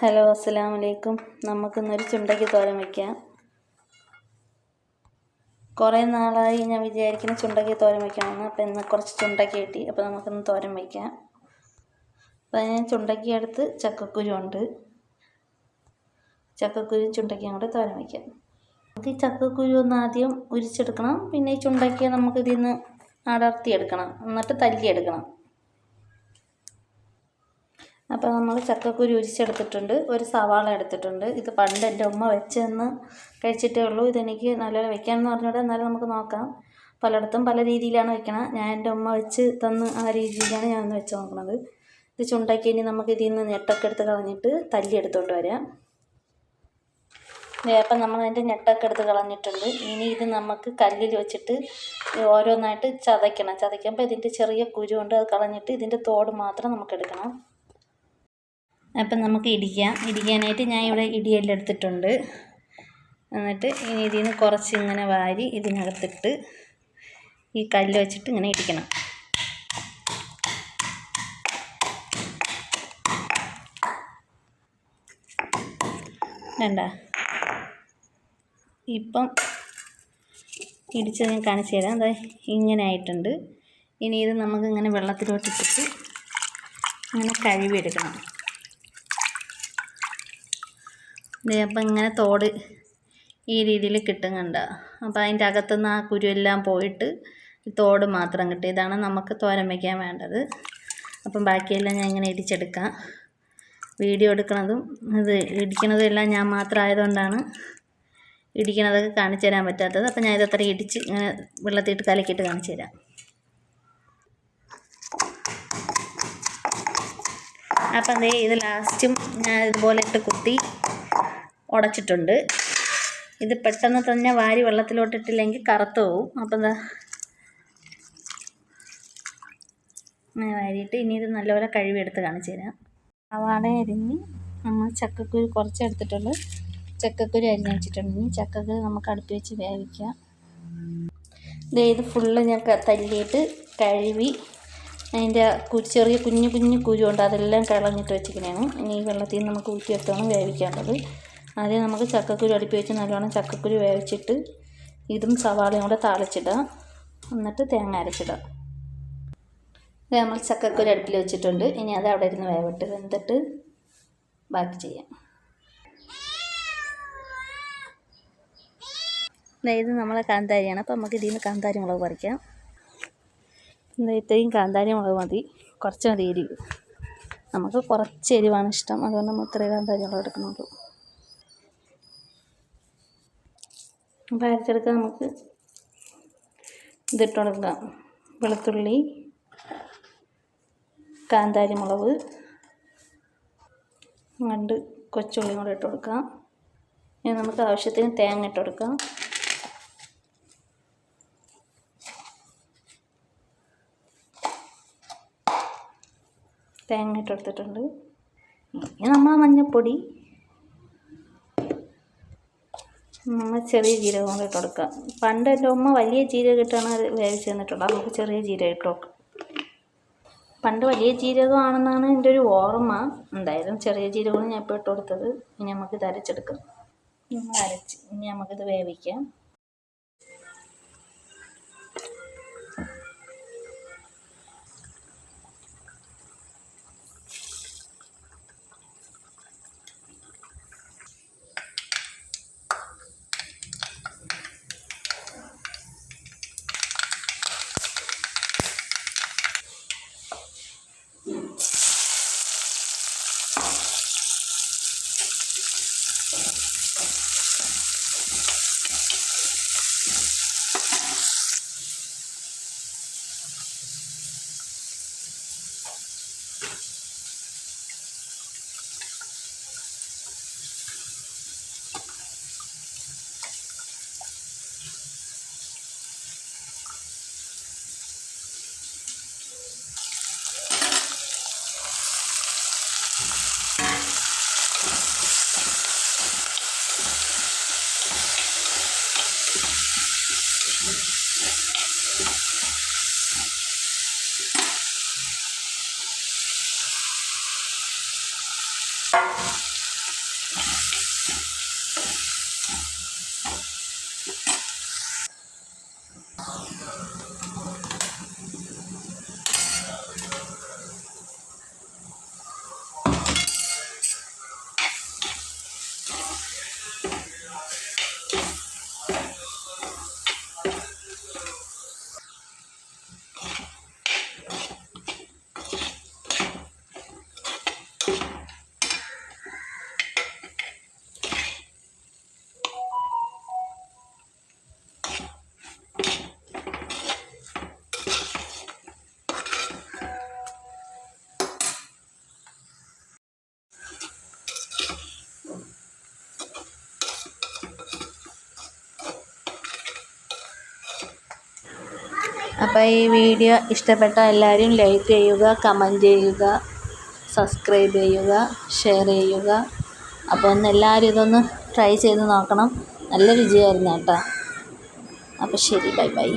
Hello, അസ്സലാമു അലൈക്കും. നമുക്കിന്നൊരു ചുണ്ടയ്ക്ക് തോരൻ വയ്ക്കാം. കുറേ നാളായി ഞാൻ വിചാരിക്കുന്ന ചുണ്ടയ്ക്ക് തോരൻ വയ്ക്കണമെന്ന്. അപ്പോൾ ഇന്ന് കുറച്ച് ചുണ്ടയ്ക്ക് കിട്ടി. അപ്പോൾ നമുക്കിന്ന് തോരൻ വയ്ക്കാം. അപ്പോൾ ഞാൻ ചുണ്ടയ്ക്ക് എടുത്ത് ചക്കക്കുരു ഉണ്ട്. ചക്കക്കുരു ചുണ്ടയ്ക്കും കൂടെ തോരൻ വയ്ക്കാം. നമുക്ക് ഈ ചക്കക്കുരു ഒന്ന് ആദ്യം ഉരിച്ചെടുക്കണം. പിന്നെ ഈ ചുണ്ടയ്ക്ക് നമുക്കിതിൽ നിന്ന് അടർത്തിയെടുക്കണം, എന്നിട്ട് തല്ലിയെടുക്കണം. അപ്പോൾ നമ്മൾ ചക്കക്കുരു ഉരിച്ചെടുത്തിട്ടുണ്ട്. ഒരു സവാള എടുത്തിട്ടുണ്ട്. ഇത് പണ്ട് എൻ്റെ ഉമ്മ വെച്ചെന്ന് കഴിച്ചിട്ടേ ഉള്ളൂ. ഇതെനിക്ക് നല്ലപോലെ വെക്കാമെന്ന് പറഞ്ഞുകൂടെ, എന്നാലും നമുക്ക് നോക്കാം. പലയിടത്തും പല രീതിയിലാണ് വെക്കണം. ഞാൻ എൻ്റെ ഉമ്മ വെച്ച് തന്ന് ആ രീതിയിലാണ് ഞാനൊന്ന് വെച്ച് നോക്കുന്നത്. ഇത് ചുണ്ടയ്ക്ക് ഇനി നമുക്ക് ഇതിൽ നിന്ന് ഞെട്ടൊക്കെ എടുത്ത് കളഞ്ഞിട്ട് തല്ലി എടുത്തുകൊണ്ട് വരാം. അപ്പം നമ്മളതിൻ്റെ ഞെട്ടൊക്കെ എടുത്ത് കളഞ്ഞിട്ടുണ്ട്. ഇനി ഇത് നമുക്ക് കല്ലിൽ വെച്ചിട്ട് ഓരോന്നായിട്ട് ചതയ്ക്കണം. ചതയ്ക്കുമ്പോൾ ഇതിൻ്റെ ചെറിയ കുരു ഉണ്ട്, അത് കളഞ്ഞിട്ട് ഇതിൻ്റെ തോട് മാത്രം നമുക്ക് എടുക്കണം. അപ്പം നമുക്ക് ഇടിക്കാനായിട്ട് ഞാൻ ഇവിടെ ഇടിയെല്ലാം എടുത്തിട്ടുണ്ട്. എന്നിട്ട് ഇനി ഇതിൽ നിന്ന് കുറച്ച് ഇങ്ങനെ വാരി ഇതിനകത്തിട്ട് ഈ കല്ല് വെച്ചിട്ട് ഇങ്ങനെ ഇടിക്കണം. വേണ്ട, ഇപ്പം ഇടിച്ച് ഞാൻ കാണിച്ചു തരാം. അതെ, ഇങ്ങനെ ആയിട്ടുണ്ട്. ഇനി ഇത് നമുക്ക് ഇങ്ങനെ വെള്ളത്തിലോട്ടിട്ടിട്ട് ഇങ്ങനെ കഴുകിയെടുക്കണം. അപ്പം ഇങ്ങനെ തോട് ഈ രീതിയിൽ കിട്ടുന്നുണ്ട്. അപ്പോൾ അതിൻ്റെ അകത്തുനിന്ന് ആ കുരുവെല്ലാം പോയിട്ട് തോട് മാത്രം കിട്ടും. ഇതാണ് നമുക്ക് തോരൻ വയ്ക്കാൻ വേണ്ടത്. അപ്പം ബാക്കിയെല്ലാം ഞാൻ ഇങ്ങനെ ഇടിച്ചെടുക്കാം. വീഡിയോ എടുക്കുന്നതും ഇത് ഇടിക്കുന്നതും എല്ലാം ഞാൻ മാത്രം ആയതുകൊണ്ടാണ് ഇടിക്കണതൊക്കെ കാണിച്ചു തരാൻ പറ്റാത്തത്. അപ്പം ഞാൻ ഇതത്ര ഇടിച്ച് ഇങ്ങനെ വെള്ളത്തിട്ട് കലക്കിയിട്ട് കാണിച്ചു തരാം. അപ്പം ദേ ഇത് ലാസ്റ്റും ഞാൻ ഇതുപോലെ ഇട്ട് കുത്തി ഉടച്ചിട്ടുണ്ട്. ഇത് പെട്ടെന്ന് തന്നെ വാരി വെള്ളത്തിലോട്ടിട്ടില്ലെങ്കിൽ കറുത്ത് പോവും. അപ്പം എന്താ അങ്ങനെ വാരിയിട്ട് ഇനി ഇത് നല്ലപോലെ കഴുകിയെടുത്ത് കാണിച്ചു തരാം. സവാള അരിഞ്ഞ് നമ്മൾ ചക്കക്കുരു കുറച്ചെടുത്തിട്ടുള്ളൂ. ചക്കക്കുരു അരിഞ്ഞ് വെച്ചിട്ടുണ്ട്. ഇനി ചക്കക്കുരു നമുക്ക് അടുപ്പ് വെച്ച് വേവിക്കാം. ഇത് ഫുള്ള് ഞാൻ തല്ലിയിട്ട് കഴുകി അതിൻ്റെ ചെറിയ കുഞ്ഞു കുഞ്ഞു കുരു ഉണ്ട്, അതെല്ലാം കളഞ്ഞിട്ട് വെച്ചിരിക്കണേണ്. ഇനി ഈ വെള്ളത്തിൽ നിന്ന് നമുക്ക് ഊറ്റിയെടുത്താണ് വേവിക്കേണ്ടത്. ആദ്യം നമുക്ക് ചക്കക്കുരു അടുപ്പ് വെച്ച് നല്ലോണം ചക്കക്കുരു വേവിച്ചിട്ട് ഇതും സവാളയും കൂടെ താളിച്ചിടാം. എന്നിട്ട് തേങ്ങ അരച്ചിടാം. നമ്മൾ ചക്കക്കുരു അടുപ്പിൽ വെച്ചിട്ടുണ്ട്. ഇനി അത് അവിടെ ഇരുന്ന് വേവിട്ട് വെന്തിട്ട് ബാക്കി ചെയ്യാം. ഇത് നമ്മളെ കാന്താരിയാണ്. അപ്പോൾ നമുക്ക് ഇതിൽ നിന്ന് കാന്താരി മുളക് പറിക്കാം. ഇത്രയും കാന്താരി മുളക് മതി, കുറച്ച് മതി എരിവ്. നമുക്ക് കുറച്ച് എരിവാണ് ഇഷ്ടം, അതുകൊണ്ട് നമ്മൾ ഇത്രയും കാന്താരി മുളക് എടുക്കുന്നുള്ളൂ. അപ്പോൾ അരച്ചെടുക്കാൻ നമുക്ക് ഇതിട്ട് കൊടുക്കാം. വെളുത്തുള്ളി, കാന്താരി മുളക്, 2 കൊച്ചുള്ളിയും കൂടെ ഇട്ട് കൊടുക്കാം. ഇനി നമുക്ക് ആവശ്യത്തിന് തേങ്ങ ഇട്ട് കൊടുക്കാം. തേങ്ങ ഇട്ടെടുത്തിട്ടുണ്ട്. ഇനി നമ്മൾ മഞ്ഞൾപ്പൊടി, നമ്മൾ ചെറിയ ജീരകം കൊണ്ട് ഇട്ട് കൊടുക്കാം. പണ്ട് എൻ്റെ ഉമ്മ വലിയ ജീരകം ഇട്ടാണ് അത് വേവിച്ച് തന്നിട്ടുള്ളത്. നമുക്ക് ചെറിയ ജീരകം ഇട്ട് കൊടുക്കാം. പണ്ട് വലിയ ജീരകമാണെന്നാണ് എൻ്റെ ഒരു ഓർമ്മ. എന്തായാലും ചെറിയ ജീരകമാണ് ഞാൻ ഇപ്പോൾ ഇട്ട് കൊടുത്തത്. ഇനി നമുക്കിത് അരച്ചെടുക്കാം. ഇനി നമുക്കിത് വേവിക്കാം. അപ്പോൾ ഈ വീഡിയോ ഇഷ്ടപ്പെട്ട എല്ലാവരും ലൈക്ക് ചെയ്യുക, കമൻറ്റ് ചെയ്യുക, സബ്സ്ക്രൈബ് ചെയ്യുക, ഷെയർ ചെയ്യുക. അപ്പോൾ ഒന്ന് എല്ലാവരും ഇതൊന്ന് ട്രൈ ചെയ്ത് നോക്കണം. നല്ല രുചിയായിരുന്നു കേട്ടോ. അപ്പോൾ ശരി, ബൈ ബൈ.